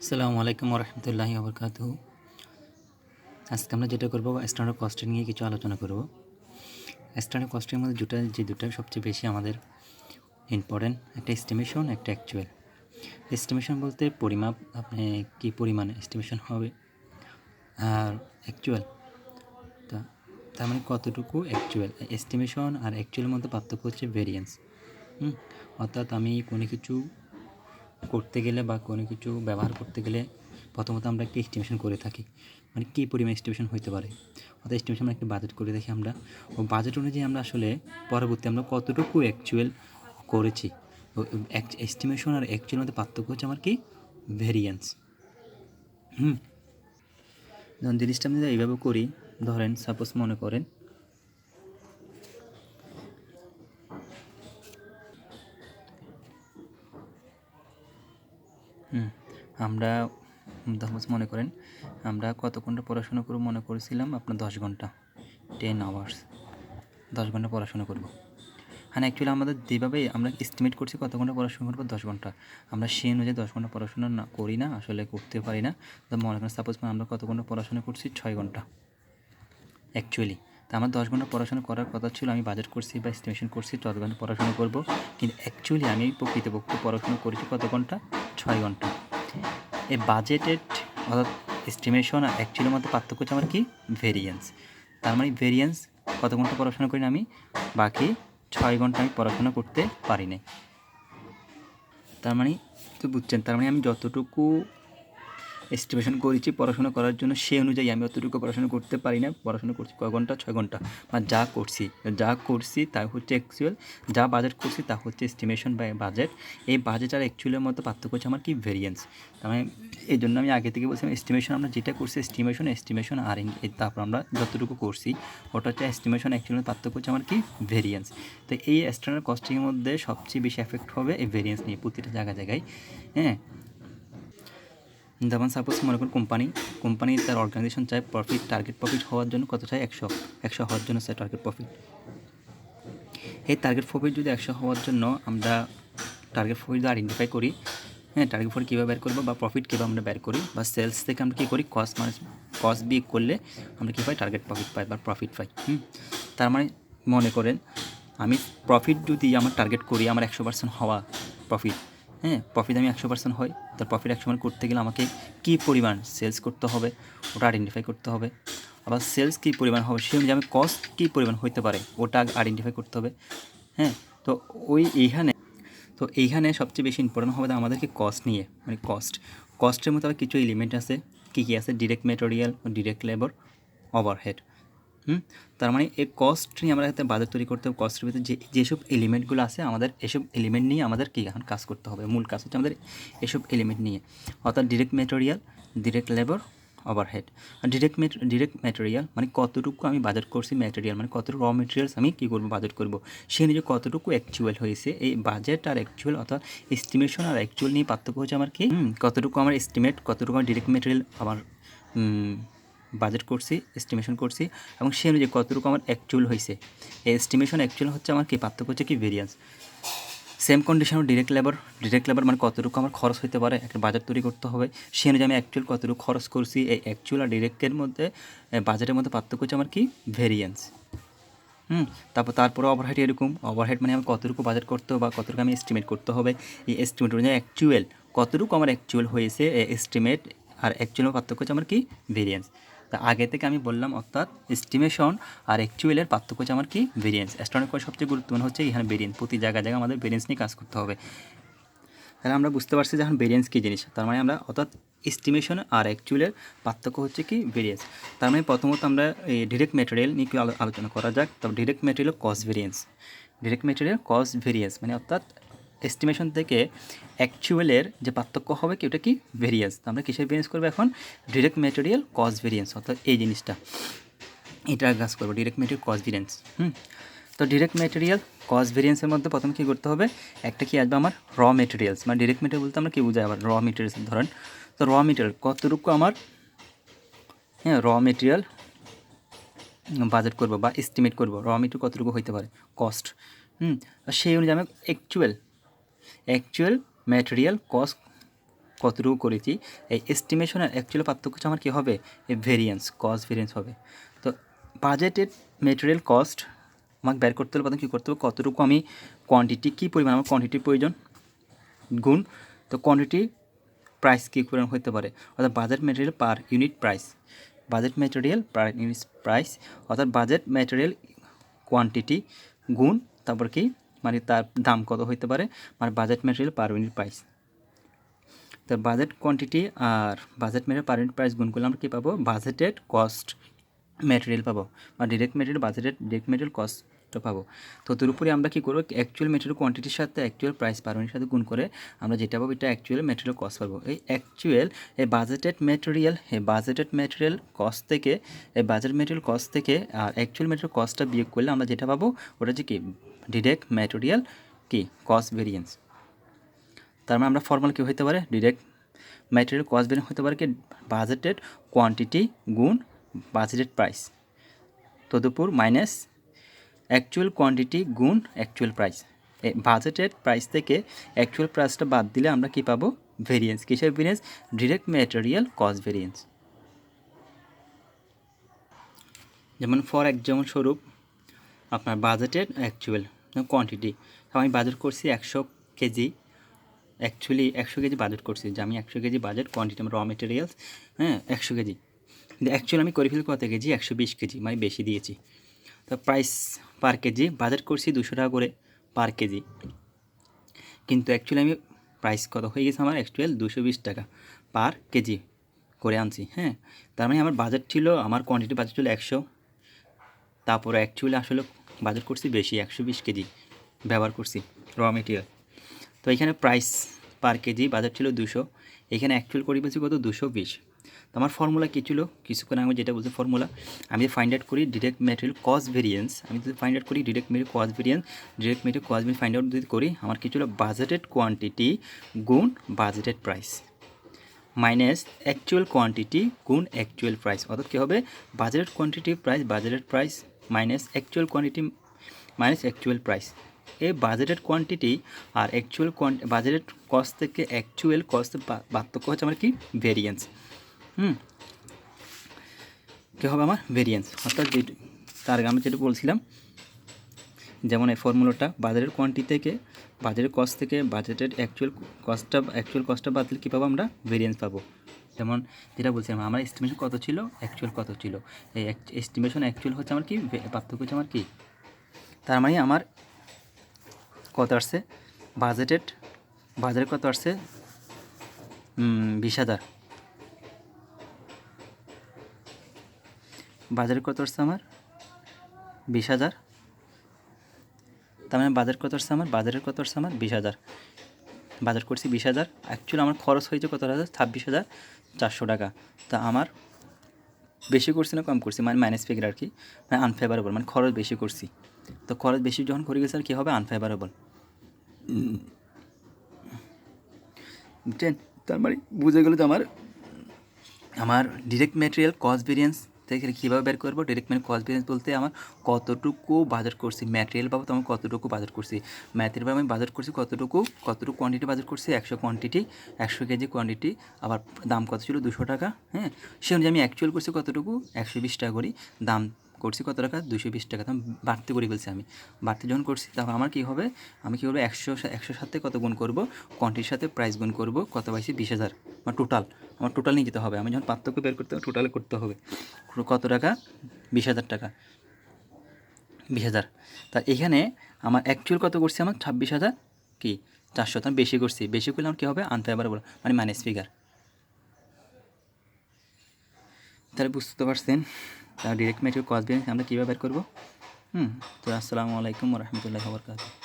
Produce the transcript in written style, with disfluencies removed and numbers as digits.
আসসালামু আলাইকুম ওরহমতুল্লাহি ওবরকাতুহু। আজকে আমরা যেটা করব স্ট্যান্ডার্ড কস্টিং নিয়ে কিছু আলোচনা করব। স্ট্যান্ডার্ড কস্টিংয়ের মধ্যে দুটো সবচেয়ে বেশি আমাদের ইম্পর্টেন্ট, একটা এস্টিমেশন, একটা অ্যাকচুয়াল। এস্টিমেশন বলতে পরিমাপ, আপনি কী পরিমাণে এস্টিমেশন হবে, আর অ্যাকচুয়াল তা তার মানে কতটুকু অ্যাকচুয়াল। এস্টিমেশন আর অ্যাকচুয়ালের মধ্যে পার্থক্য হচ্ছে ভেরিয়েন্স। অর্থাৎ আমি কোনো কিছু করতে গেলে বা কোনো কিছু ব্যবহার করতে গেলে প্রথমত আমরা একটা এস্টিমেশন করে থাকি, মানে কী পরিমাণ এস্টিমেশন হইতে পারে। অর্থাৎ এস্টিমেশন আমরা একটা বাজেট করে দেখি আমরা, ও বাজেট অনুযায়ী আমরা আসলে পরবর্তী আমরা কতটুকু অ্যাকচুয়াল করেছি। তো এস্টিমেশন আর অ্যাকচুয়াল মধ্যে পার্থক্য হচ্ছে আমার কি ভেরিয়েন্স। যখন জিনিসটা আমি এইভাবে করি, ধরেন সাপোজ মনে করেন আমরা মনে করেন আমরা কত ঘন্টা পড়াশোনা করব, মনে করেছিলাম আপনার 10 ঘন্টা, 10 আওয়ার্স, 10 ঘন্টা পড়াশোনা করব। হ্যাঁ, অ্যাকচুয়ালি আমাদের যেভাবে আমরা এস্টিমেট করছি কত ঘন্টা পড়াশোনা করবো, 10 ঘন্টা, আমরা সেই অনুযায়ী 10 ঘন্টা পড়াশোনা না করি না, আসলে করতে পারি না। তো মনে করেন সাপোজ আমরা কত ঘন্টা পড়াশোনা করছি, 6 ঘন্টা অ্যাকচুয়ালি। তা আমার 10 ঘন্টা পড়াশোনা করার কথা ছিল, আমি বাজেট করছি বা এস্টিমেশন করছি 10 ঘন্টা পড়াশোনা করব, কিন্তু অ্যাকচুয়ালি আমি প্রকৃতপক্ষে পড়াশোনা করেছি কত ঘন্টা, 6 ঘন্টা। এই বাজেটেড অর্থাৎ এস্টিমেশন আর অ্যাকচুয়ালের মধ্যে পার্থক্য হচ্ছে আমার কি ভেরিয়েন্স। তার মানে ভেরিয়েন্স কত ঘন্টা পড়াশোনা করি না আমি, বাকি 6 ঘন্টা আমি পড়াশোনা করতে পারি না। তার মানে তো বুঝছেন, তার মানে আমি যতটুকু এস্টিমেশন করেছি পড়াশোনা করার জন্য সেই অনুযায়ী আমি অতটুকু পড়াশোনা করতে পারি না। পড়াশোনা করছি কয় ঘন্টা, 6 ঘন্টা। বা যা করছি তা হচ্ছে অ্যাকচুয়াল, যা বাজেট করছি তা হচ্ছে এস্টিমেশন বা বাজেট। এই বাজেট আর অ্যাকচুয়ালের মধ্যে পার্থক্য হচ্ছে আমার কি ভেরিয়েন্স। তার মানে এই জন্য আমি আগে থেকে বলছিলাম এস্টিমেশন আমরা যেটা করছি এস্টিমেশন আর তারপর আমরা যতটুকু করছি ওটা হচ্ছে এস্টিমেশন, অ্যাকচুয়ালের পার্থক্য হচ্ছে আমার কি ভেরিয়েন্স। তো এই স্ট্যান্ডার্ড কস্টিংয়ের মধ্যে সবচেয়ে বেশি এফেক্ট হবে এই ভেরিয়েন্স নিয়ে প্রতিটা জায়গায়। হ্যাঁ, যেমন সাপোজ মনে করুন কোম্পানি তার অর্গানাইজেশন চায় টার্গেট প্রফিট হওয়ার জন্য কত চায়, 100 হওয়ার জন্য চায় টার্গেট প্রফিট। এই টার্গেট প্রফিট যদি 100 হওয়ার জন্য আমরা টার্গেট প্রফিট আইডেন্টিফাই করি, হ্যাঁ, টার্গেট প্রফিট কীভাবে বের করবো বা প্রফিট কীভাবে আমরা বের করি, বা সেলস থেকে আমরা কী করি, কস্ট বিয়োগ করলে আমরা কী পাই, টার্গেট প্রফিট পাই বা প্রফিট পাই। তার মানে মনে করেন আমি প্রফিট যদি আমার টার্গেট করি আমার 100% হওয়া প্রফিট, হ্যাঁ, প্রফিট আমি 100% হয়, তার প্রফিট 100% করতে গেলে আমাকে কী পরিমাণ সেলস করতে হবে ওটা আইডেন্টিফাই করতে হবে। আবার সেলস কী পরিমাণ হবে সেই অনুযায়ী আমি কস্ট কী পরিমাণ হইতে পারে ওটা আইডেন্টিফাই করতে হবে। হ্যাঁ, তো এইখানে সবচেয়ে বেশি ইম্পর্টেন্ট হবে আমাদেরকে কস্ট নিয়ে, মানে কস্টের মধ্যে আবার কিছু এলিমেন্ট আছে। কী আছে, direct material, direct labour, overhead. তার মানে এই কস্ট নিয়ে আমরা একটা বাজেট তৈরি করতে হবে। কস্টের ভিতরে যেসব এলিমেন্টগুলো আছে আমাদের এসব এলিমেন্ট নিয়ে আমাদের কী এখন কাজ করতে হবে, মূল কাজ হচ্ছে আমাদের এসব এলিমেন্ট নিয়ে, অর্থাৎ direct material, direct labour, overhead. আর ডিরেক্ট ম্যাটেরিয়াল মানে কতটুকু আমি বাজেট করছি, ম্যাটেরিয়াল মানে কতটুকু র মেটেরিয়ালস আমি কী করবো, বাজেট করবো, সে নিজে কতটুকু অ্যাকচুয়াল হয়েছে। এই বাজেট আর অ্যাকচুয়াল অর্থাৎ এস্টিমেশন আর অ্যাকচুয়াল নিয়ে পার্থক্য হচ্ছে আমার কি, কতটুকু আমার এস্টিমেট, কতটুকু আমার ডিরেক্ট ম্যাটেরিয়াল আমার বাজেট করছি, এস্টিমেশন করছি, এবং সে অনুযায়ী কতটুকু আমার অ্যাকচুয়াল হয়েছে। এই এস্টিমেশন অ্যাকচুয়াল হচ্ছে আমার কি পার্থক্য হচ্ছে কি variance. Same condition direct labour মানে কতটুকু আমার খরচ হতে পারে, একটা বাজেট তৈরি করতে হবে, সে অনুযায়ী আমি অ্যাকচুয়াল কতটুকু খরচ করছি। এই অ্যাকচুয়াল আর ডিরেক্টের মধ্যে বাজেটের মধ্যে পার্থক্য হচ্ছে আমার কি ভেরিয়েন্স। তারপরে ওভারহেড, এরকম ওভারহেড মানে আমি কতটুকু বাজেট করতে হবে বা কতটুকু আমি এস্টিমেট করতে হবে। এই এস্টিমেট অনুযায়ী অ্যাকচুয়াল কতটুকু আমার অ্যাকচুয়াল হয়েছে, এস্টিমেট আর অ্যাকচুয়ালের পার্থক্য হচ্ছে আমার কি ভেরিয়েন্স। তা আগে থেকে আমি বললাম, অর্থাৎ এস্টিমেশন আর অ্যাকচুয়ালের পার্থক্য হচ্ছে আমার কি ভেরিয়েন্স। স্ট্যান্ডার্ড করে সবচেয়ে গুরুত্বপূর্ণ হচ্ছে এখানে ভেরিয়েন্স, প্রতি জায়গায় আমাদের ভেরিয়েন্স নিয়ে কাজ করতে হবে। তাহলে আমরা বুঝতে পারছি যে এখন ভেরিয়েন্স কী জিনিস। তার মানে আমরা অর্থাৎ এস্টিমেশন আর অ্যাকচুয়ালের পার্থক্য হচ্ছে কি ভেরিয়েন্স। তার মানে প্রথমত আমরা এই ডিরেক্ট ম্যাটেরিয়াল নিয়ে আলোচনা করা যাক। তবে ডিরেক্ট ম্যাটেরিয়াল কস্ট ভেরিয়েন্স মানে অর্থাৎ এস্টিমেশন থেকে অ্যাকচুয়ালের যে পার্থক্য হবে কি ওটা কি ভেরিয়েন্স। আমরা কিসের ভেরিয়েন্স করবো এখন, ডিরেক্ট ম্যাটেরিয়াল কস্ট ভেরিয়েন্স, অর্থাৎ এই জিনিসটা এটা কাজ করবো, ডিরেক্ট ম্যাটেরিয়াল কস্ট ভেরিয়েন্স। তো ডিরেক্ট ম্যাটেরিয়াল কস্ট ভেরিয়েন্সের মধ্যে প্রথমে কী করতে হবে, একটা কি আসবে আমার র মেটেরিয়ালস, মানে ডিরেক্ট মেটেরিয়াল বলতে আমরা কী বুঝাই আবার র মেটেরিয়ালস ধরেন। তো র মেটেরিয়াল কতটুকু আমার, হ্যাঁ, র মেটেরিয়াল বাজেট করবো বা এস্টিমেট করবো, র মেটেরিয়াল কতটুকু হইতে পারে কস্ট। সেই অনুযায়ী আমি অ্যাকচুয়াল ম্যাটেরিয়াল কস্ট কতটুকু করেছি, এই এস্টিমেশন আর অ্যাকচুয়াল পার্থক্য হচ্ছে আমার কী হবে, এই ভেরিয়েন্স, কস্ট ভেরিয়েন্স হবে। তো বাজেটেড মেটেরিয়াল কস্ট আমাকে বের করতে হলে প্রথমে কী করতে হবে, কতটুকু আমি কোয়ান্টিটি, কী পরিমাণ আমার কোয়ান্টিটির প্রয়োজন গুণ, তো কোয়ান্টিটি প্রাইস কী পরিমাণ হতে পারে, অর্থাৎ budget material per unit price, budget material per unit price, অর্থাৎ বাজেট মেটেরিয়াল কোয়ান্টিটি গুণ তারপর কি মানে তার দাম কত হতে পারে, মানে budget material per unit price. তো বাজেট কোয়ান্টিটি আর budget material per unit price গুণ করলে আমরা কী পাবো, বাজেটেড কস্ট মেটেরিয়াল পাবো, বা direct material budgeted direct material কস্টটা পাবো। তো তোর উপরে আমরা কী করবো, অ্যাকচুয়াল মেটেরিয়াল কোয়ান্টিটির সাথে অ্যাকচুয়াল প্রাইস পার ইউনিটের সাথে গুণ করে আমরা যেটা পাবো এটা অ্যাকচুয়াল মেটেরিয়াল কস্ট পাবো। এই অ্যাকচুয়াল এই বাজেটেড মেটেরিয়াল কস্ট থেকে, এই বাজেট মেটেরিয়াল কস্ট থেকে আর অ্যাকচুয়াল মেটেরিয়াল কস্টটা বিয়োগ করলে আমরা যেটা পাবো ওটা হচ্ছে কি, ডিরেক্ট মেটেরিয়াল কি কস্ট ভেরিয়েন্স। তার মানে আমরা ফর্মুলা কী হতে পারে, ডিরেক্ট মেটেরিয়াল কস্ট ভেরিয়েন্স হতে পারে কি, বাজেটেড কোয়ান্টিটি গুণ বাজেটেড প্রাইস তদুপর মাইনাস অ্যাকচুয়াল কোয়ান্টিটি গুণ অ্যাকচুয়াল প্রাইস। এই বাজেটেড প্রাইস থেকে অ্যাকচুয়াল প্রাইসটা বাদ দিলে আমরা কী পাবো, ভেরিয়েন্স। কিসের variance, direct material cost variance. যেমন ফর যেমন স্বরূপ আপনার বাজেটেড অ্যাকচুয়াল কোয়ান্টিটি, আমি বাজেট করছি 100 কেজি, অ্যাকচুয়ালি 100 কেজি বাজেট করছি, যে আমি 100 কেজি বাজেট কোয়ান্টিটি আমার র মেটেরিয়ালস, হ্যাঁ 100 কেজি, কিন্তু অ্যাকচুয়ালি আমি করে ফেলি কত কেজি, 120 কেজি, মানে বেশি দিয়েছি। তো প্রাইস পার কেজি বাজেট করছি 200 টাকা করে পার কেজি, কিন্তু অ্যাকচুয়ালি আমি প্রাইস কত হয়ে গেছে আমার, অ্যাকচুয়াল 220 টাকা পার কেজি করে আনছি। হ্যাঁ, তার মানে আমার বাজেট ছিল, আমার কোয়ান্টিটি বাজেট ছিল 100, তারপরে অ্যাকচুয়ালি আসলে বাজেট করছি বেশি, 120 কেজি ব্যবহার করছি র মেটেরিয়াল। তো এখানে প্রাইস পার কেজি বাজেট ছিল 200, এখানে অ্যাকচুয়াল করে পেয়েছি কত, 220। তো আমার ফর্মুলা কী ছিল, কিছুক্ষণ আমি যেটা বলছি ফর্মুলা, আমি ফাইন্ড আউট করি ডিরেক্ট মেটেরিয়াল কস্ট ভেরিয়েন্স, আমি যদি ফাইন্ড আউট করি direct material cost variance, direct material cost variance find out যদি করি, আমার কী ছিল, বাজেটেড কোয়ান্টিটি গুণ budgeted price minus actual quantity গুণ অ্যাকচুয়াল প্রাইস, অর্থাৎ কী হবে, budgeted quantity price budgeted price minus actual quantity minus actual price. এই বাজেটেড কোয়ান্টিটি আর actual budgeted cost থেকে অ্যাকচুয়াল কস্ট পার্থক্য হচ্ছে আমার কি, ভেরিয়েন্স। কী হবে আমার, ভেরিয়েন্স। অর্থাৎ যে তার আগে আমি যেটা বলছিলাম, যেমন এই ফর্মুলাটা বাজারের কোয়ান্টিটি থেকে বাজারের কস্ট থেকে বাজেটের অ্যাকচুয়াল কস্টটা বাদ দিলে কী পাবো, আমরা ভেরিয়েন্স পাবো। যেমন যেটা বলছিলাম, আমার এস্টিমেশন কত ছিল, অ্যাকচুয়াল কত ছিল, এই এস্টিমেশন অ্যাকচুয়াল হচ্ছে আমার কি, পার্থক্য হচ্ছে আমার কি, তার মানে আমার কত আসছে, বাজারে কত আসছে, 20,000, বাজারে কত আসছে আমার 20,000, তার মানে বাজার কত আসছে আমার, বাজারের কত আসছে আমার 20,000, বাজার করছি 20,000, অ্যাকচুয়ালি আমার খরচ হয়েছে কত হাজার, 26,400 টাকা। তা আমার বেশি করছি না কম করছি, মানে মাইনাস ফিগার আর কি, মানে আনফেভারেবল, মানে খরচ বেশি করছি। তো খরচ বেশি যখন করে গেছে আর কী হবে, আনফেভারেবল। বুঝছেন, তার মানে বুঝে গেলে তো আমার ডিরেক্ট মেটেরিয়াল কস্ট ভেরিয়েন্স থেকে কীভাবে বের করবো, ডিরেক্ট মেটেরিয়াল কস্ট ভেরিয়েন্স বলতে আমার কতটুকু বাজেট করছি, ম্যাটেরিয়াল বাবদ আমার কতটুকু বাজেট করছি, ম্যাটেরিয়াল আমি বাজেট করছি কতটুকু কোয়ান্টিটি বাজেট করছি, 100 কেজি কোয়ান্টিটি, আবার দাম কত ছিল 200 টাকা। হ্যাঁ, সে অনুযায়ী আমি অ্যাকচুয়াল করছি কতটুকু, 120 টাকা করি, দাম করছি কত টাকা, 220 টাকা, তখন বাড়তি করে ফেলছি আমি। বাড়তি যখন করছি তখন আমার কী হবে, আমি কী করবো, 100 সাথে কত গুণ করবো, কোয়ান্টিটির সাথে প্রাইস গুণ করবো, কত পাইছি 20,000, আমার টোটাল নিয়ে যেতে হবে। আমি যখন পার্থক্য বের করতে হবে টোটালে করতে হবে, কত টাকা, 20,000 টাকা, 20,000। তা এখানে আমার অ্যাকচুয়াল কত করছি, আমার 26,400, তো আমি বেশি করছি, বেশি করলে আমার কী হবে, আনফেভারেবল, মানে মাইনাস ফিগার। তাহলে বুঝতে পারছেন, ডিরেক্ট মেটেরিয়াল কস্ট ভেরিয়েন্স আমরা কীভাবে বের করবো। তো আসসালামু আলাইকুম ওয়া রাহমাতুল্লাহি ওয়া বারাকাতুহু।